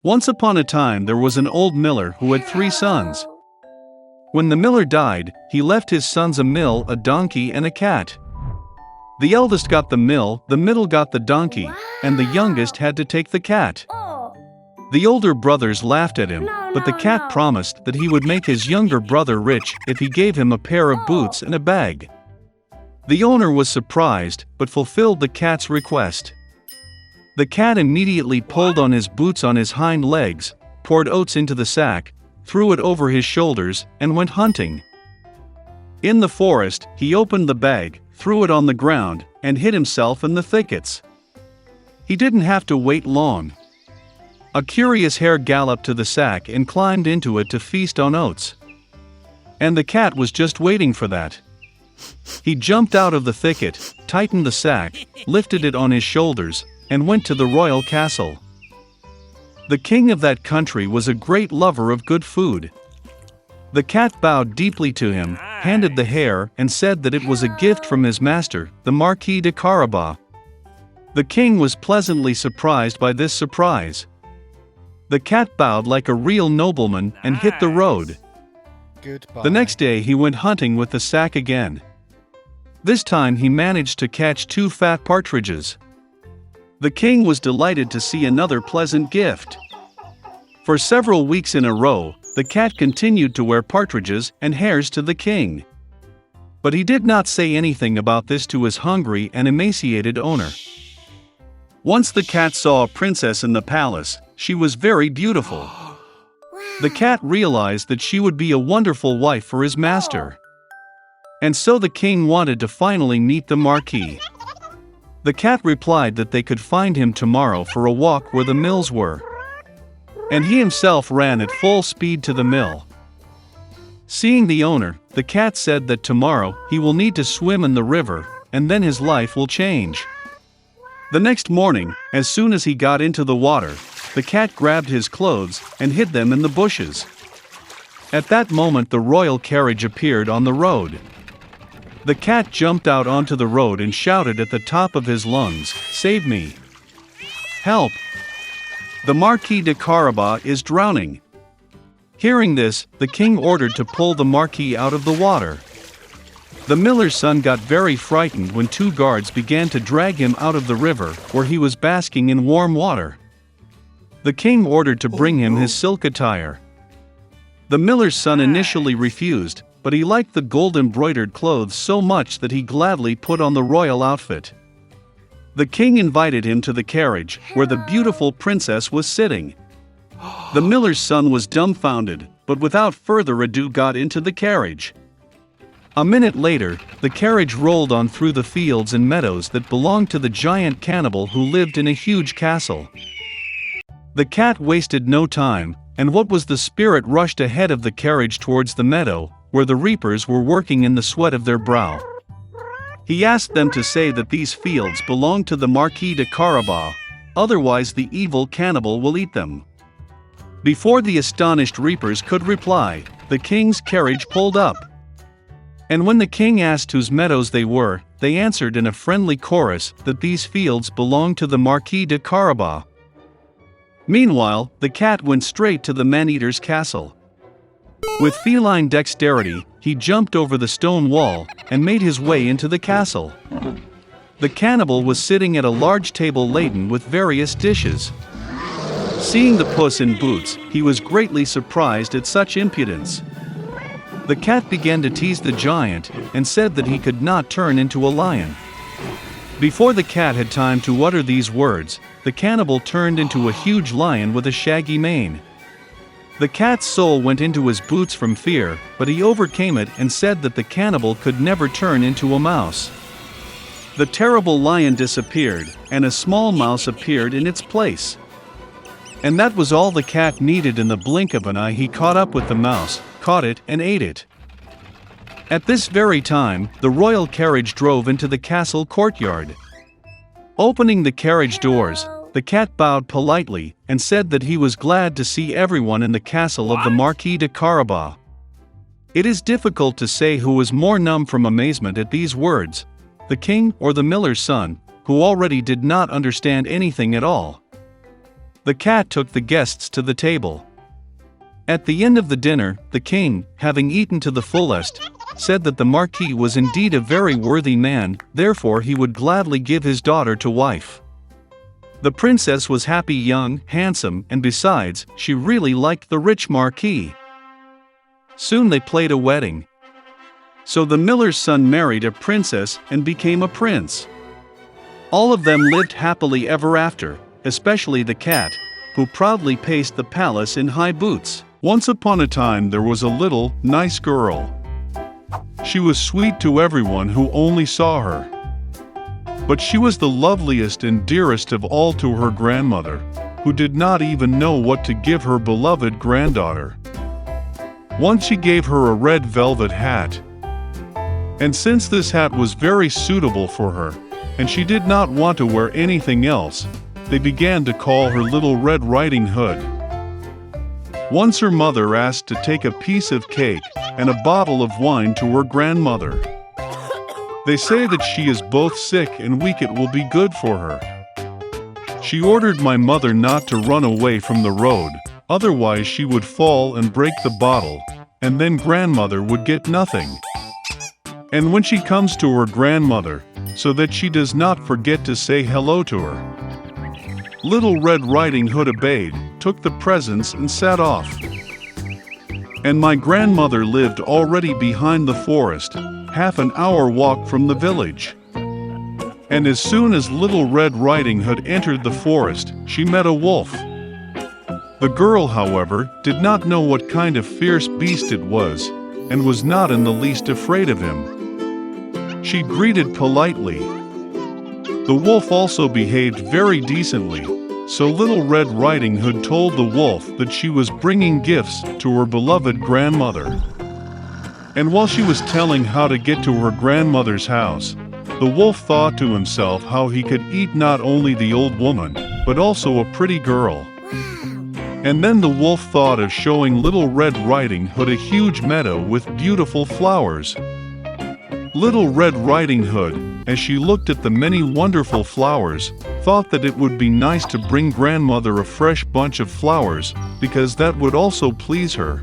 Once upon a time there was an old miller who had 3 sons. When the miller died, he left his sons a mill, a donkey, and a cat. The eldest got the mill, the middle got the donkey, and the youngest had to take the cat. The older brothers laughed at him, but the cat promised that he would make his younger brother rich if he gave him a pair of boots and a bag. The owner was surprised, but fulfilled the cat's request. The cat immediately pulled on his boots on his hind legs, poured oats into the sack, threw it over his shoulders, and went hunting. In the forest, he opened the bag, threw it on the ground, and hid himself in the thickets. He didn't have to wait long. A curious hare galloped to the sack and climbed into it to feast on oats. And the cat was just waiting for that. He jumped out of the thicket, tightened the sack, lifted it on his shoulders, and went to the royal castle. The king of that country was a great lover of good food. The cat bowed deeply to him, handed the hare, and said that it was a gift from his master, the Marquis de Carabas. The king was pleasantly surprised by this surprise. The cat bowed like a real nobleman and hit the road. Goodbye. The next day he went hunting with the sack again. This time he managed to catch 2 fat partridges. The king was delighted to see another pleasant gift. For several weeks in a row, the cat continued to wear partridges and hares to the king. But he did not say anything about this to his hungry and emaciated owner. Once the cat saw a princess in the palace. She was very beautiful. The cat realized that she would be a wonderful wife for his master. And so the king wanted to finally meet the Marquis. The cat replied that they could find him tomorrow for a walk where the mills were. And he himself ran at full speed to the mill. Seeing the owner, the cat said that tomorrow he will need to swim in the river, and then his life will change. The next morning, as soon as he got into the water, the cat grabbed his clothes and hid them in the bushes. At that moment the royal carriage appeared on the road. The cat jumped out onto the road and shouted at the top of his lungs, "Save me! Help! The Marquis de Carabas is drowning!" Hearing this, the king ordered to pull the Marquis out of the water. The miller's son got very frightened when 2 guards began to drag him out of the river, where he was basking in warm water. The king ordered to bring him his silk attire. The miller's son initially refused, but he liked the gold-embroidered clothes so much that he gladly put on the royal outfit. The king invited him to the carriage, where the beautiful princess was sitting. The miller's son was dumbfounded, but without further ado got into the carriage. A minute later, the carriage rolled on through the fields and meadows that belonged to the giant cannibal who lived in a huge castle. The cat wasted no time, and what was the spirit rushed ahead of the carriage towards the meadow, where the reapers were working in the sweat of their brow. He asked them to say that these fields belonged to the Marquis de Carabas, otherwise the evil cannibal will eat them. Before the astonished reapers could reply, the king's carriage pulled up. And when the king asked whose meadows they were, they answered in a friendly chorus that these fields belonged to the Marquis de Carabas. Meanwhile, the cat went straight to the man-eater's castle. With feline dexterity, he jumped over the stone wall and made his way into the castle. The cannibal was sitting at a large table laden with various dishes. Seeing the puss in boots, he was greatly surprised at such impudence. The cat began to tease the giant and said that he could not turn into a lion. Before the cat had time to utter these words, the cannibal turned into a huge lion with a shaggy mane. The cat's soul went into his boots from fear, but he overcame it and said that the cannibal could never turn into a mouse. The terrible lion disappeared, and a small mouse appeared in its place. And that was all the cat needed. In the blink of an eye he caught up with the mouse, caught it, and ate it. At this very time, the royal carriage drove into the castle courtyard. Opening the carriage doors, the cat bowed politely and said that he was glad to see everyone in the castle of the Marquis de Carabas. It is difficult to say who was more numb from amazement at these words, the king or the miller's son, who already did not understand anything at all. The cat took the guests to the table. At the end of the dinner, the king, having eaten to the fullest, said that the marquis was indeed a very worthy man, therefore he would gladly give his daughter to wife. The princess was happy, young, handsome, and besides, she really liked the rich marquis. Soon they played a wedding. So the miller's son married a princess and became a prince. All of them lived happily ever after, especially the cat, who proudly paced the palace in high boots. Once upon a time there was a little, nice girl. She was sweet to everyone who only saw her. But she was the loveliest and dearest of all to her grandmother, who did not even know what to give her beloved granddaughter. Once she gave her a red velvet hat. And since this hat was very suitable for her, and she did not want to wear anything else, they began to call her Little Red Riding Hood. Once her mother asked to take a piece of cake and a bottle of wine to her grandmother. They say that she is both sick and weak, it will be good for her. She ordered my mother not to run away from the road, otherwise she would fall and break the bottle, and then grandmother would get nothing. And when she comes to her grandmother, so that she does not forget to say hello to her. Little Red Riding Hood obeyed, took the presents and set off. And my grandmother lived already behind the forest, half an hour walk from the village. And as soon as Little Red Riding Hood entered the forest, she met a wolf. The girl, however, did not know what kind of fierce beast it was, and was not in the least afraid of him. She greeted politely. The wolf also behaved very decently, so Little Red Riding Hood told the wolf that she was bringing gifts to her beloved grandmother. And while she was telling how to get to her grandmother's house, the wolf thought to himself how he could eat not only the old woman, but also a pretty girl. And then the wolf thought of showing Little Red Riding Hood a huge meadow with beautiful flowers. Little Red Riding Hood, as she looked at the many wonderful flowers, thought that it would be nice to bring grandmother a fresh bunch of flowers, because that would also please her.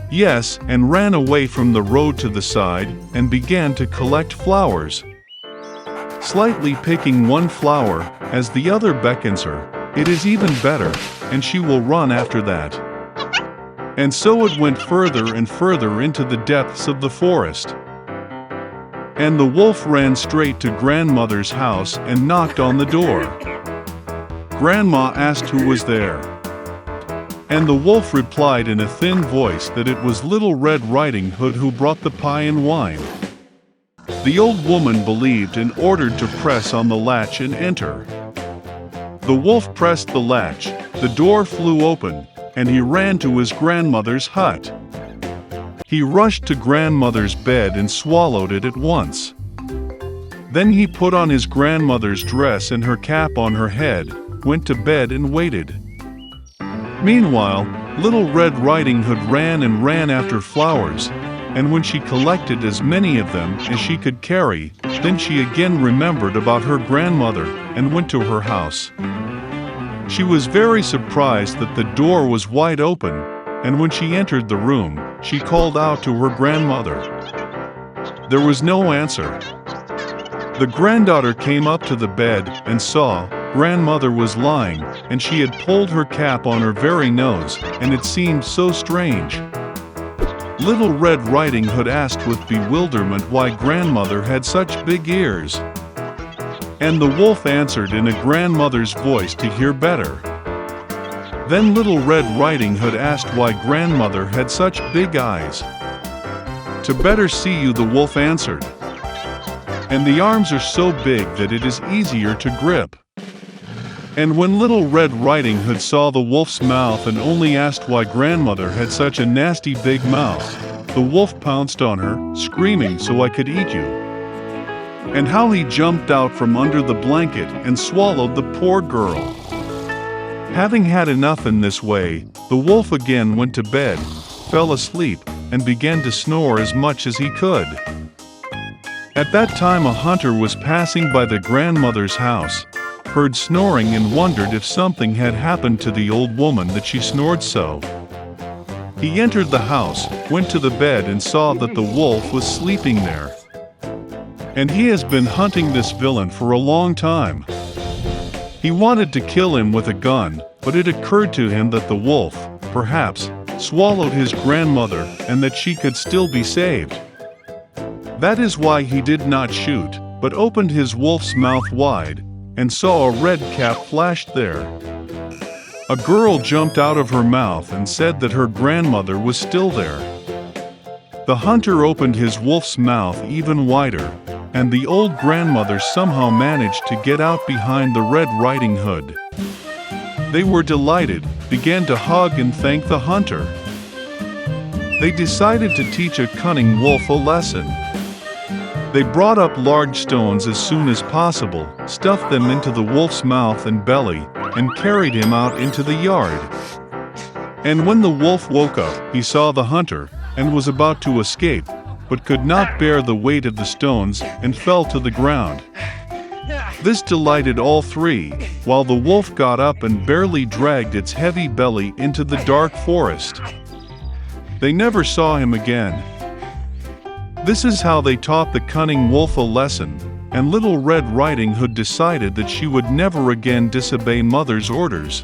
Yes, and ran away from the road to the side, and began to collect flowers. Slightly picking one flower, as the other beckons her, it is even better, and she will run after that. And so it went further and further into the depths of the forest. And the wolf ran straight to grandmother's house and knocked on the door. Grandma asked who was there. And the wolf replied in a thin voice that it was Little Red Riding Hood who brought the pie and wine. The old woman believed and ordered to press on the latch and enter. The wolf pressed the latch, the door flew open, and he ran to his grandmother's hut. He rushed to grandmother's bed and swallowed it at once. Then he put on his grandmother's dress and her cap on her head, went to bed and waited. Meanwhile, Little Red Riding Hood ran and ran after flowers, and when she collected as many of them as she could carry, then she again remembered about her grandmother and went to her house. She was very surprised that the door was wide open, and when she entered the room, she called out to her grandmother. There was no answer. The granddaughter came up to the bed and saw grandmother was lying, and she had pulled her cap on her very nose, and it seemed so strange. Little Red Riding Hood asked with bewilderment why grandmother had such big ears. And the wolf answered in a grandmother's voice to hear better. Then Little Red Riding Hood asked why grandmother had such big eyes. To better see you, the wolf answered. And the arms are so big that it is easier to grip. And when Little Red Riding Hood saw the wolf's mouth and only asked why grandmother had such a nasty big mouth, the wolf pounced on her, screaming, "So I could eat you!" And how he jumped out from under the blanket and swallowed the poor girl. Having had enough in this way, the wolf again went to bed, fell asleep, and began to snore as much as he could. At that time a hunter was passing by the grandmother's house. heard snoring and wondered if something had happened to the old woman that she snored so. He entered the house, went to the bed and saw that the wolf was sleeping there. And he has been hunting this villain for a long time. He wanted to kill him with a gun, but it occurred to him that the wolf, perhaps, swallowed his grandmother and that she could still be saved. That is why he did not shoot, but opened his wolf's mouth wide, and saw a red cap flashed there. A girl jumped out of her mouth and said that her grandmother was still there. The hunter opened his wolf's mouth even wider, and the old grandmother somehow managed to get out behind the Red Riding Hood. They were delighted, began to hug and thank the hunter. They decided to teach a cunning wolf a lesson. They brought up large stones as soon as possible, stuffed them into the wolf's mouth and belly, and carried him out into the yard. And when the wolf woke up, he saw the hunter, and was about to escape, but could not bear the weight of the stones, and fell to the ground. This delighted all three, while the wolf got up and barely dragged its heavy belly into the dark forest. They never saw him again. This is how they taught the cunning wolf a lesson, and Little Red Riding Hood decided that she would never again disobey Mother's orders.